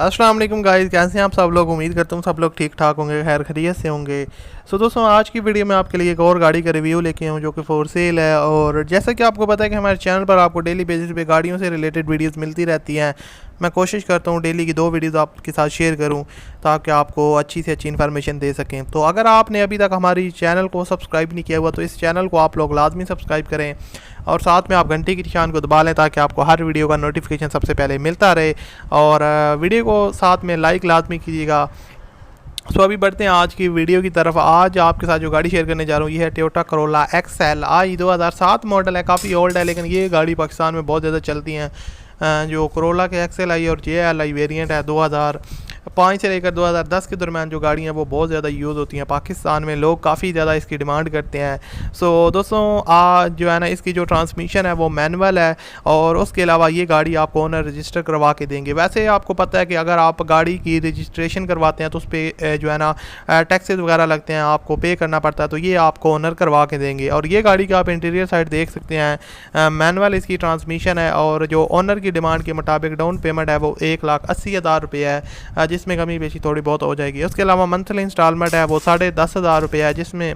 अस्सलाम वालेकुम गाइस, कैसे हैं आप सब लोग। उम्मीद करता हूँ सब लोग ठीक ठाक होंगे, खैर खैरियत से होंगे। सो दोस्तों, आज की वीडियो में आपके लिए एक और गाड़ी का रिव्यू लेके आया हूँ जो कि फॉर सेल है। और जैसा कि आपको पता है कि हमारे चैनल पर आपको डेली बेसिस पे गाड़ियों से रिलेटेड वीडियोस मिलती रहती हैं। मैं कोशिश करता हूँ डेली की 2 वीडियोस आपके साथ शेयर करूँ ताकि आपको अच्छी से अच्छी इन्फॉर्मेशन दे सकें। तो अगर आपने अभी तक हमारी चैनल को सब्सक्राइब नहीं किया हुआ तो इस चैनल को आप लोग लाजमी सब्सक्राइब करें और साथ में आप घंटे की निशान को दबा लें ताकि आपको हर वीडियो का नोटिफिकेशन सबसे पहले मिलता रहे। और वीडियो को साथ में लाइक लाजमी कीजिएगा। सो अभी बढ़ते हैं आज की वीडियो की तरफ। आज आपके साथ जो गाड़ी शेयर करने जा रहा हूँ ये है टोयोटा करोला एक्सएल आई 2007 मॉडल है। काफ़ी ओल्ड है लेकिन ये गाड़ी पाकिस्तान में बहुत ज़्यादा चलती हैं। जो करोला के एक्सएल आई और जेएल आई वेरिएंट है 2005 से लेकर 2010 के दरमियान जो गाड़ियाँ वो बहुत ज़्यादा यूज़ होती हैं पाकिस्तान में। लोग काफ़ी ज़्यादा इसकी डिमांड करते हैं। सो दोस्तों, आज जो है ना इसकी जो ट्रांसमिशन है वो मैनुअल है और उसके अलावा ये गाड़ी आपको ओनर रजिस्टर करवा के देंगे। वैसे आपको पता है कि अगर आप गाड़ी की रजिस्ट्रेशन करवाते हैं तो उस पर जो है ना टैक्सेस वगैरह लगते हैं, आपको पे करना पड़ता है। तो ये आपको ओनर करवा के देंगे। और ये गाड़ी का आप इंटीरियर साइड देख सकते हैं, मैनुअल इसकी ट्रांसमिशन है और जो ओनर की डिमांड के मुताबिक डाउन पेमेंट है वो 1,80,000 रुपये है, जिसमें कमी बेशी थोड़ी बहुत हो जाएगी। उसके अलावा मंथली इंस्टॉलमेंट है वो 10,500 रुपये है, जिसमें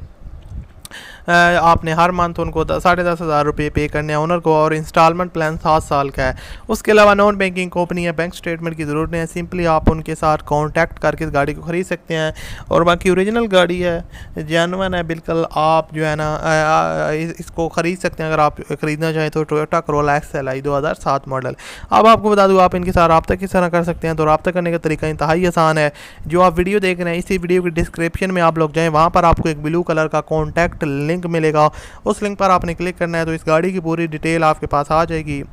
आपने हर मंथ उनको 10,500 रुपये पे करने हैं ओनर को। और इंस्टॉलमेंट प्लान 7 साल का है। उसके अलावा नॉन बैंकिंग कंपनी है, बैंक स्टेटमेंट की ज़रूरत नहीं है। सिंपली आप उनके साथ कांटेक्ट करके इस गाड़ी को ख़रीद सकते हैं। और बाकी ओरिजिनल गाड़ी है, जेन्युइन है बिल्कुल। आप जो है ना इसको ख़रीद सकते हैं अगर आप ख़रीदना चाहें तो। टोयोटा करोला एक्सएल आई 2007 मॉडल। अब आपको बता दूँ आप इनके साथ रब्ता किस तरह कर सकते हैं। तो रब्ता करने का तरीका इंतहाई आसान है। जो आप वीडियो देख रहे हैं इसी वीडियो की डिस्क्रिप्शन में आप लोग जाएँ, वहाँ पर आपको एक ब्लू कलर का कॉन्टैक्ट लिंक मिलेगा। उस लिंक पर आपने क्लिक करना है तो इस गाड़ी की पूरी डिटेल आपके पास आ जाएगी।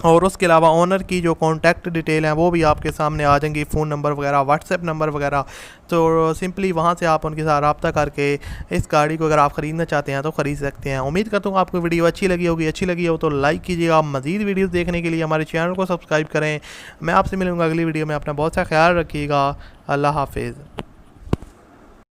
और उसके अलावा ओनर की जो कॉन्टैक्ट डिटेल है वो भी आपके सामने आ जाएंगी, फ़ोन नंबर वगैरह, व्हाट्सएप नंबर वगैरह। तो सिंपली वहाँ से आप उनके साथ रब्ता करके इस गाड़ी को अगर आप ख़रीदना चाहते हैं तो ख़रीद सकते हैं। उम्मीद करता हूँ आपको वीडियो अच्छी लगी होगी। अच्छी लगी हो तो लाइक कीजिएगा। मज़ीद वीडियोज़ देखने के लिए हमारे चैनल को सब्सक्राइब करें। मैं आपसे मिलूँगा अगली वीडियो में। अपना बहुत सा ख्याल रखिएगा। अल्लाह हाफिज़।